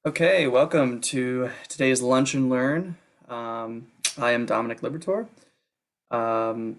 Okay, welcome to today's Lunch and Learn. I am Dominic Liberatore. Um,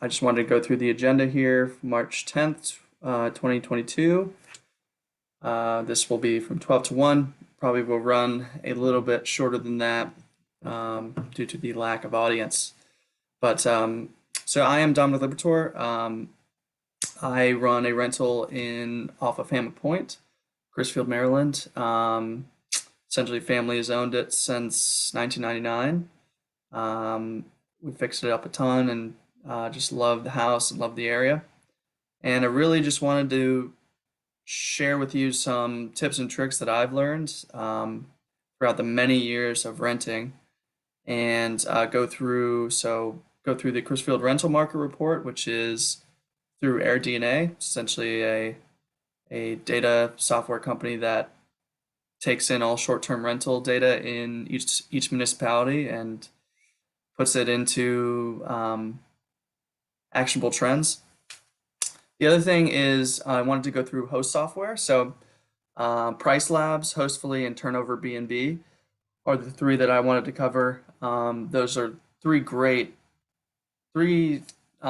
I just wanted to go through the agenda here, March 10th, 2022. This will be from 12 to 1. Probably will run a little bit shorter than that due to the lack of audience. So I am Dominic Liberatore. I run a rental in off of Hammock Point, Crisfield, Maryland. Essentially, family has owned it since 1999. We fixed it up a ton and just love the house and love the area. And I really just wanted to share with you some tips and tricks that I've learned throughout the many years of renting and go through the Crisfield rental market report, which is through AirDNA, essentially a data software company that takes in all short-term rental data in each municipality and puts it into actionable trends. The other thing is I wanted to go through host software. So PriceLabs, Hostfully, and TurnoverBNB are the three that I wanted to cover. Those are three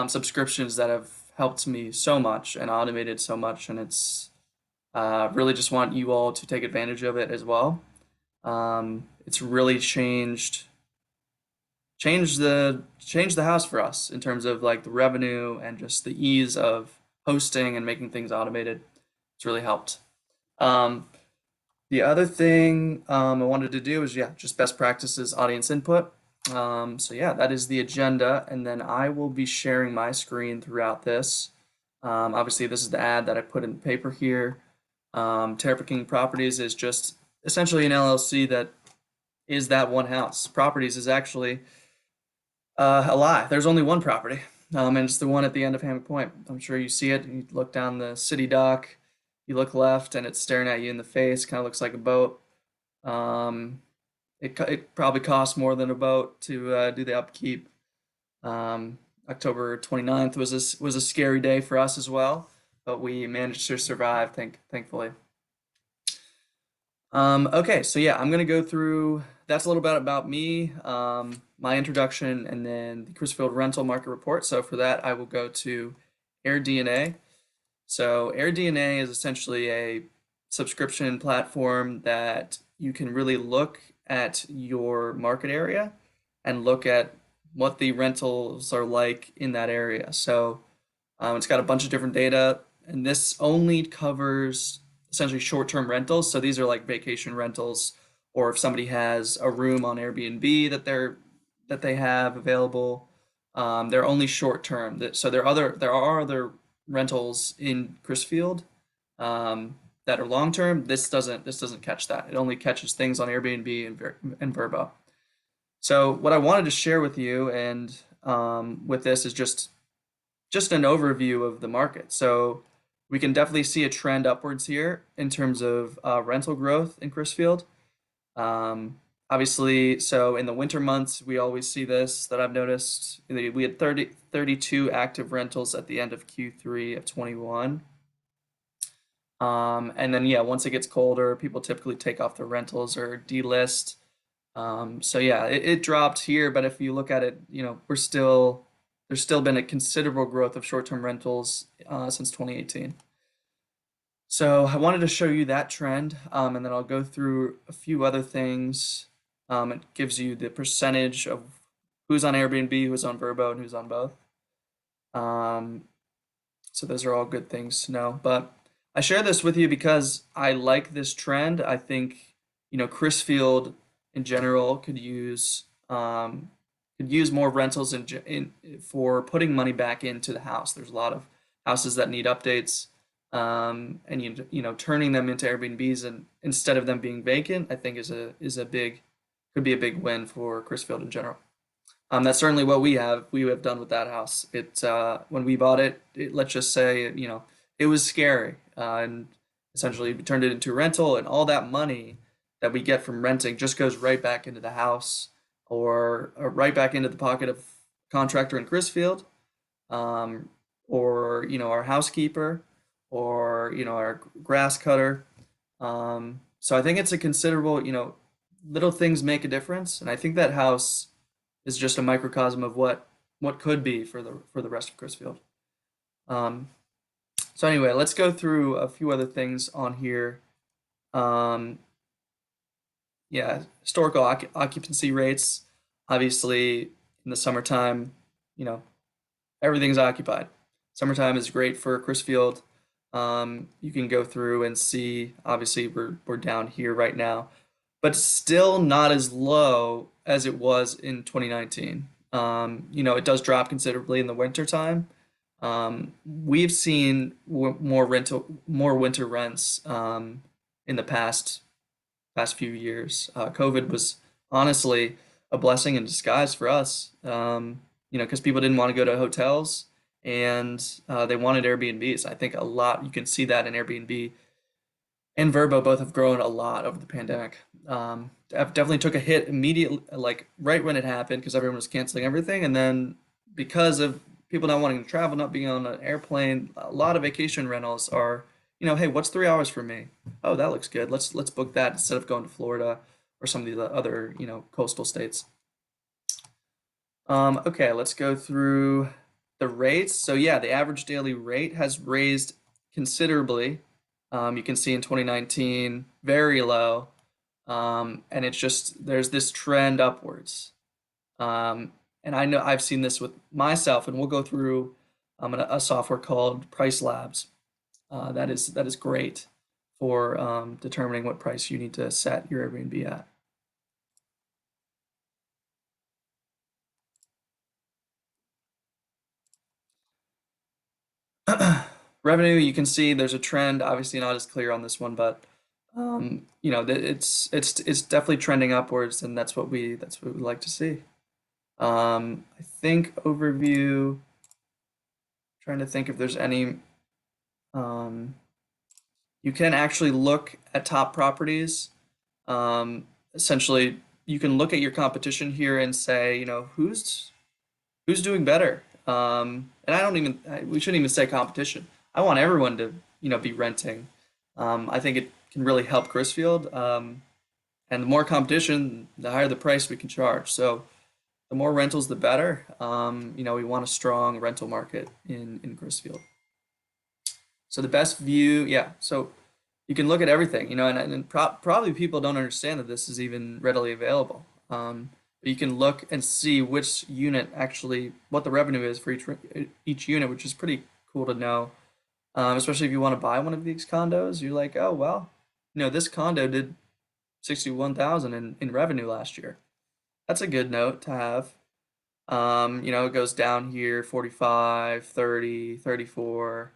subscriptions that have helped me so much and automated so much, and it's really just want you all to take advantage of it as well. It's really changed the house for us in terms of like the revenue and just the ease of hosting and making things automated. It's really helped. Um, the other thing I wanted to do is just best practices, audience input. So yeah, that is the agenda, and then I will be sharing my screen throughout this. Obviously, this is the ad that I put in the paper here. Terrapin King Properties is just essentially an LLC that is that one house. Properties is actually a lie. There's only one property, and it's the one at the end of Hammock Point. I'm sure you see it. You look down the city dock, you look left, and it's staring at you in the face. Kind of looks like a boat. Um, it probably costs more than a boat to do the upkeep. Um, October 29th was a scary day for us as well, but we managed to survive, thankfully. Okay, so yeah, I'm gonna go through. That's a little bit about me, my introduction, and then the Crisfield rental market report. So for that, I will go to AirDNA. So AirDNA is essentially a subscription platform that you can really look at your market area and look at what the rentals are like in that area. So it's got a bunch of different data, and this only covers essentially short-term rentals. So these are like vacation rentals, or if somebody has a room on Airbnb that they have available, they're only short-term. So there are other rentals in Crisfield that are long-term. This doesn't catch that. It only catches things on Airbnb and Verbo. So what I wanted to share with you and with this is just an overview of the market. So we can definitely see a trend upwards here in terms of rental growth in Crisfield. Obviously, so in the winter months, we always see this that I've noticed. We had 32 active rentals at the end of Q3 of 21. And then, yeah, once it gets colder, people typically take off their rentals or delist. So yeah, it dropped here, but if you look at it, there's still been a considerable growth of short-term rentals since 2018. So I wanted to show you that trend, and then I'll go through a few other things. It gives you the percentage of who's on Airbnb, who's on Vrbo, and who's on both. Um, so those are all good things to know. But I share this with you because I like this trend. I think, Crisfield in general could use more rentals for putting money back into the house. There's a lot of houses that need updates, and turning them into Airbnbs and instead of them being vacant, I think could be a big win for Crisfield in general. That's certainly what we have done with that house. When we bought it, let's just say it was scary, and essentially we turned it into a rental, and all that money that we get from renting just goes right back into the house or right back into the pocket of contractor in Crisfield, um, or our housekeeper, or our grass cutter. So I think it's a considerable, little things make a difference, and I think that house is just a microcosm of what could be for the rest of Crisfield. Um, so anyway, let's go through a few other things on here. Um, yeah, historical occupancy rates. Obviously, in the summertime, you know, everything's occupied. Summertime is great for Crisfield. You can go through and see, obviously, we're down here right now, but still not as low as it was in 2019. It does drop considerably in the winter time. We've seen more winter rents in the past few years. COVID was honestly a blessing in disguise for us. Because people didn't want to go to hotels and they wanted Airbnbs. I think a lot you can see that in Airbnb and Verbo both have grown a lot over the pandemic. Definitely took a hit immediately, like right when it happened, because everyone was canceling everything, and then because of people not wanting to travel, not being on an airplane, a lot of vacation rentals are, hey, what's 3 hours for me? Oh, that looks good. Let's book that instead of going to Florida or some of the other, coastal states. Okay, let's go through the rates. So yeah, the average daily rate has raised considerably. You can see in 2019, very low. And it's just, there's this trend upwards. And I know I've seen this with myself, and we'll go through a software called PriceLabs. That is great for determining what price you need to set your Airbnb at. Revenue, you can see there's a trend, obviously not as clear on this one, but it's definitely trending upwards, and that's what we like to see. I think overview, trying to think if there's any, um, you can actually look at top properties. Essentially, you can look at your competition here and say, who's doing better. And we shouldn't even say competition. I want everyone to, be renting. I think it can really help Crisfield. And the more competition, the higher the price we can charge. So the more rentals, the better. We want a strong rental market in Crisfield. So the best view, yeah. So you can look at everything, and probably people don't understand that this is even readily available. But you can look and see which unit actually, what the revenue is for each unit, which is pretty cool to know. Especially if you want to buy one of these condos, you're like, oh well, this condo did 61,000 in revenue last year. That's a good note to have. It goes down here 45, 30, 34,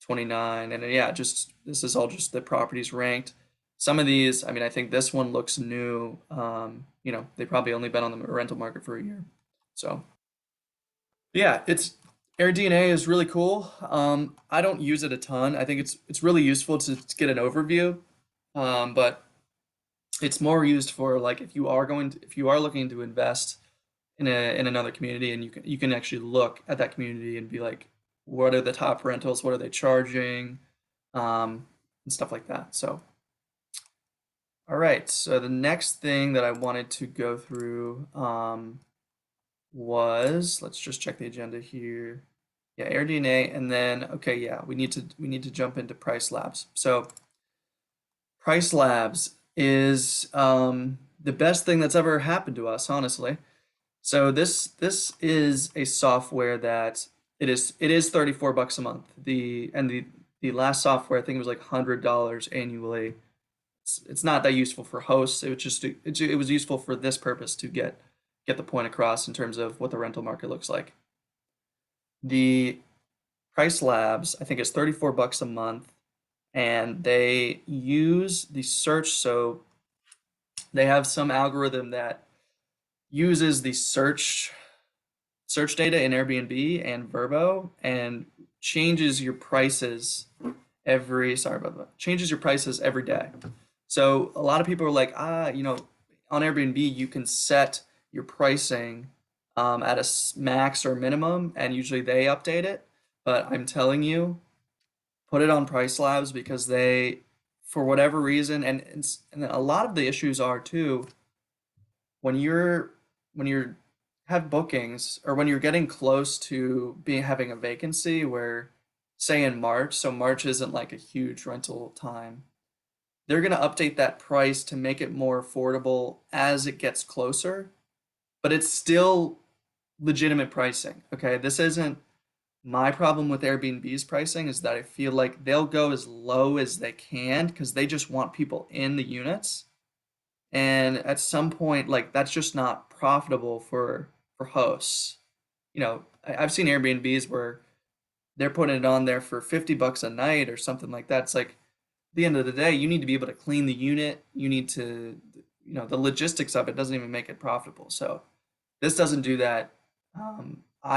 29, and yeah, just this is all just the properties ranked. Some of these, I mean, I think this one looks new. They probably only been on the rental market for a year. So yeah, it's AirDNA is really cool. I don't use it a ton. I think it's really useful to get an overview. But it's more used for like if you are looking to invest in another community, and you can actually look at that community and be like, what are the top rentals, what are they charging, and stuff like that. So all right, so the next thing that I wanted to go through was, let's just check the agenda here. Yeah, AirDNA, and then okay, yeah, we need to jump into PriceLabs. So PriceLabs is the best thing that's ever happened to us, honestly. So this is a software that it is $34 a month. The last software, I think it was like $100 annually. It's not that useful for hosts. It was just it was useful for this purpose to get the point across in terms of what the rental market looks like. The Price Labs, I think, is $34 a month, and they use the search. So they have some algorithm that uses the search data in Airbnb and Verbo and changes your prices changes your prices every day. So a lot of people are like, on Airbnb you can set your pricing at a max or minimum, and usually they update it. But I'm telling you, put it on Price Labs because they for whatever reason, and a lot of the issues are too when you're have bookings or when you're getting close to being having a vacancy where say in March, so March isn't like a huge rental time. They're going to update that price to make it more affordable as it gets closer, but it's still legitimate pricing. Okay, this isn't my problem with Airbnb's pricing is that I feel like they'll go as low as they can because they just want people in the units. And at some point, like that's just not profitable for hosts. I've seen Airbnbs where they're putting it on there for $50 a night or something like that. It's like at the end of the day, you need to be able to clean the unit. You need to, the logistics of it doesn't even make it profitable. So this doesn't do that.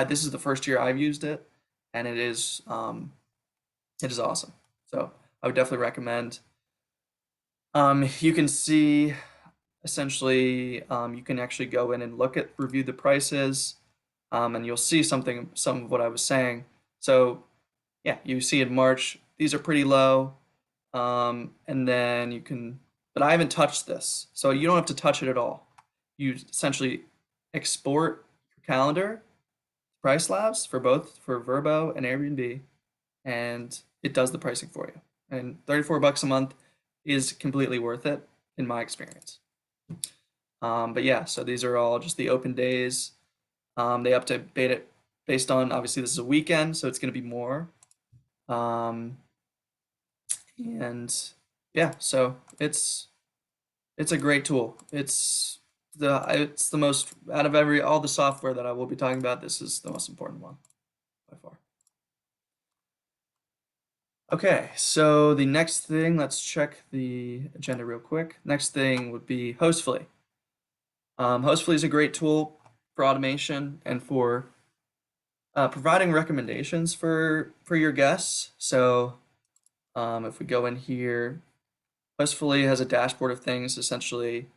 This is the first year I've used it, and it is awesome. So I would definitely recommend. You can see essentially you can actually go in and review the prices, and you'll see some of what I was saying. So yeah, you see in March these are pretty low, and then but I haven't touched this, so you don't have to touch it at all. You essentially export your calendar, PriceLabs for both for Vrbo and Airbnb, and it does the pricing for you. And $34 a month is completely worth it in my experience. But yeah, so these are all just the open days. They update it based on obviously this is a weekend, so it's going to be more. And yeah, so it's a great tool. It's the most out of all the software that I will be talking about. This is the most important one by far. Okay, so the next thing, let's check the agenda real quick. Next thing would be Hostfully. Hostfully is a great tool for automation and for providing recommendations for your guests. So if we go in here, Hostfully has a dashboard of things. Essentially,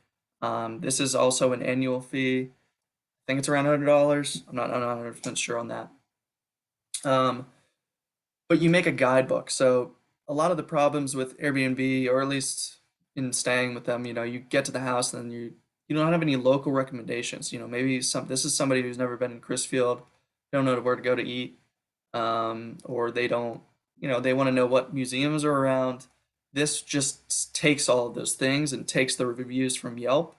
this is also an annual fee. I think it's around $100. I'm not 100% sure on that. But you make a guidebook. So a lot of the problems with Airbnb, or at least in staying with them, you get to the house and then you don't have any local recommendations. Maybe this is somebody who's never been in Crisfield, they don't know where to go to eat, or they don't, they want to know what museums are around. This just takes all of those things and takes the reviews from Yelp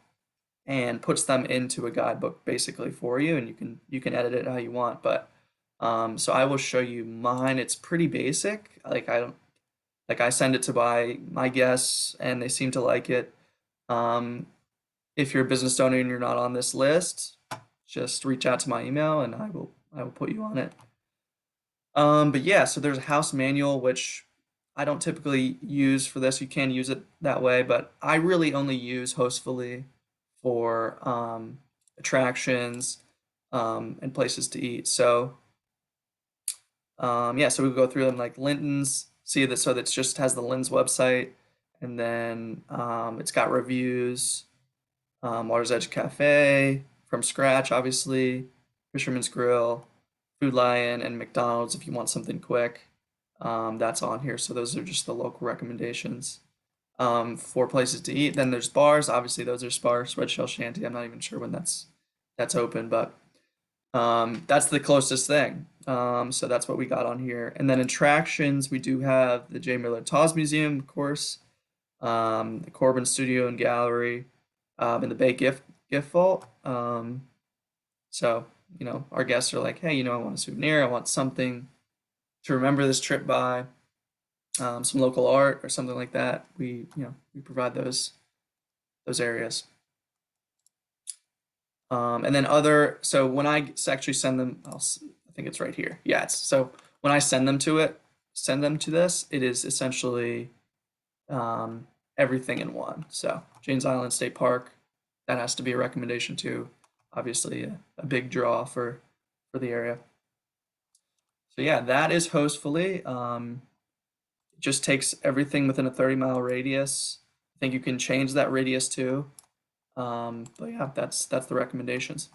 and puts them into a guidebook basically for you, and you can edit it how you want. But so I will show you mine. It's pretty basic. I send it to my guests, and they seem to like it. Um, if you're a business owner and you're not on this list, just reach out to my email, and I will put you on it. But yeah, so there's a house manual, which I don't typically use for this. You can use it that way, but I really only use Hostfully for attractions and places to eat. So yeah, so we go through them like Linton's, see that so that just has the Lynn's website, and then it's got reviews, Water's Edge Cafe, From Scratch, obviously, Fisherman's Grill, Food Lion, and McDonald's if you want something quick. That's on here. So those are just the local recommendations for places to eat. Then there's bars. Obviously, those are sparse. Red Shell Shanty. I'm not even sure when that's open, but that's the closest thing. So that's what we got on here. And then attractions, we do have the J. Miller Taws Museum, of course, the Corbin Studio and Gallery, and the Bay Gift Vault. So our guests are like, hey, I want a souvenir. I want something to remember this trip by, some local art or something like that. We provide those areas. And then so when I actually send them, I think it's right here. Yeah, so when I send them to this, it is essentially everything in one. So Janes Island State Park, that has to be a recommendation too. Obviously, a big draw for the area. So yeah, that is Hostfully. It just takes everything within a 30-mile radius. I think you can change that radius too. But yeah, that's the recommendations.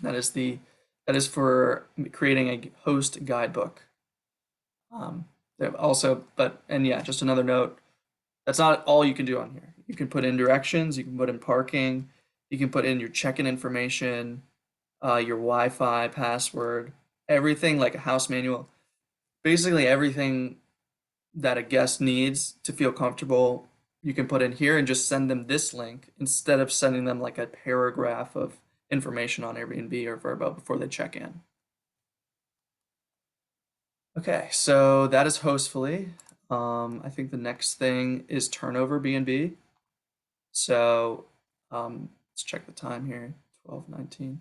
That is for creating a host guidebook. Also, and yeah, just another note. That's not all you can do on here. You can put in directions, you can put in parking, you can put in your check-in information, your Wi-Fi password, everything like a house manual. Basically everything that a guest needs to feel comfortable, you can put in here and just send them this link instead of sending them like a paragraph of information on Airbnb or Vrbo before they check in. Okay, so that is Hostfully. I think the next thing is TurnoverBNB. So let's check the time here, 12:19.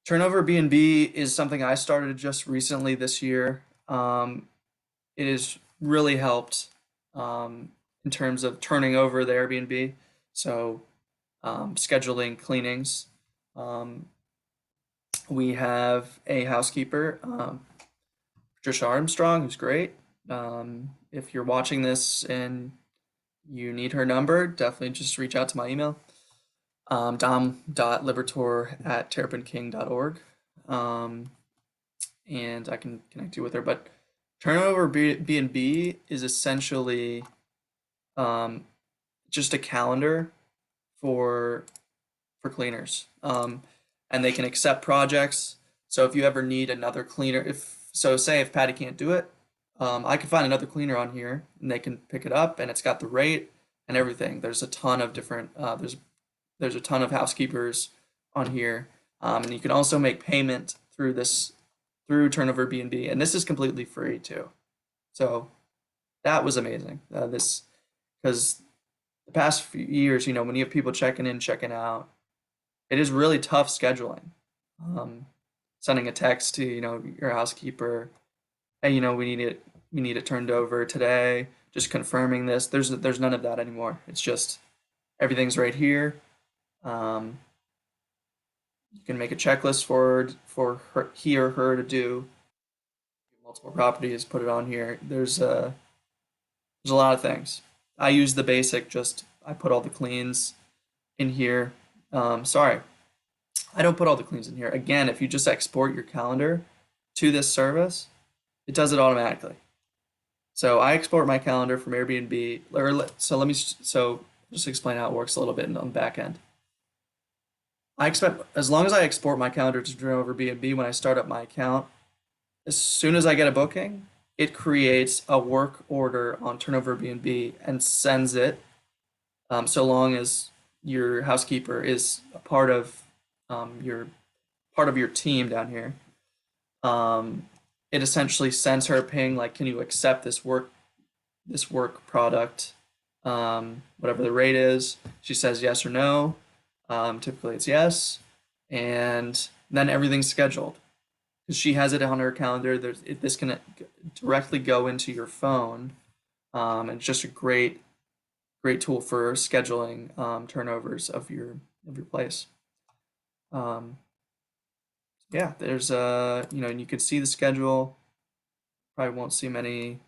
TurnoverBNB is something I started just recently this year. It has really helped in terms of turning over the Airbnb. So scheduling cleanings. Um, we have a housekeeper, Patricia Armstrong, who's great. If you're watching this and you need her number, definitely just reach out to my email, dom.liberatore@terrapinking.org, and I can connect you with her. But Turnover B&B is essentially just a calendar for cleaners, and they can accept projects. So if you ever need another cleaner, say if Patty can't do it, I can find another cleaner on here, and they can pick it up, and it's got the rate and everything. There's a ton of different there's a ton of housekeepers on here, and you can also make payment through TurnoverBNB, and this is completely free too. So that was amazing. This because the past few years, when you have people checking in, checking out, it is really tough scheduling. Um, Sending a text to your housekeeper, hey, we need it turned over today. Just confirming this. There's none of that anymore. It's just everything's right here. Um, you can make a checklist he or her to do multiple properties. Put it on here. There's a lot of things. I use the basic. Just I put all the cleans in here. Sorry, I don't put all the cleans in here. Again, if you just export your calendar to this service, it does it automatically. So I export my calendar from Airbnb. So just explain how it works a little bit on the back end. I expect as long as I export my calendar to TurnoverBNB when I start up my account, as soon as I get a booking, it creates a work order on TurnoverBNB and sends it. So long as your housekeeper is a part of your team down here, it essentially sends her a ping like, can you accept this work product, whatever the rate is. She says yes or no. Typically it's yes, and then everything's scheduled because she has it on her calendar. This can directly go into your phone, and it's just a great tool for scheduling turnovers of your place. Yeah, there's and you could see the schedule. Probably won't see many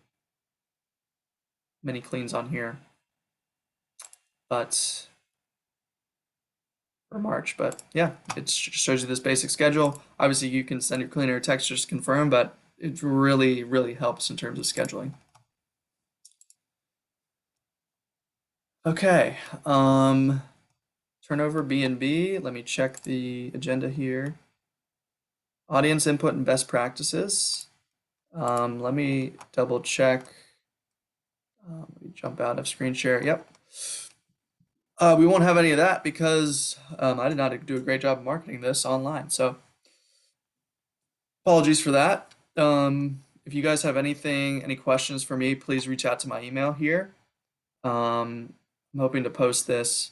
cleans on here, but for March. But yeah, it just shows you this basic schedule. Obviously, you can send your cleaner a text just to confirm, but it really helps in terms of scheduling. Okay, TurnoverBNB. Let me check the agenda here. Audience input and best practices. Let me double check. Let me jump out of screen share. Yep. We won't have any of that because I did not do a great job of marketing this online. So apologies for that. If you guys have any questions for me, please reach out to my email here. I'm hoping to post this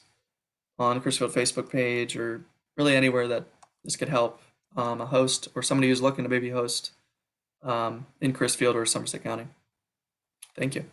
on the Crisfield Facebook page or really anywhere that this could help a host or somebody who's looking to maybe host in Crisfield or Somerset County. Thank you.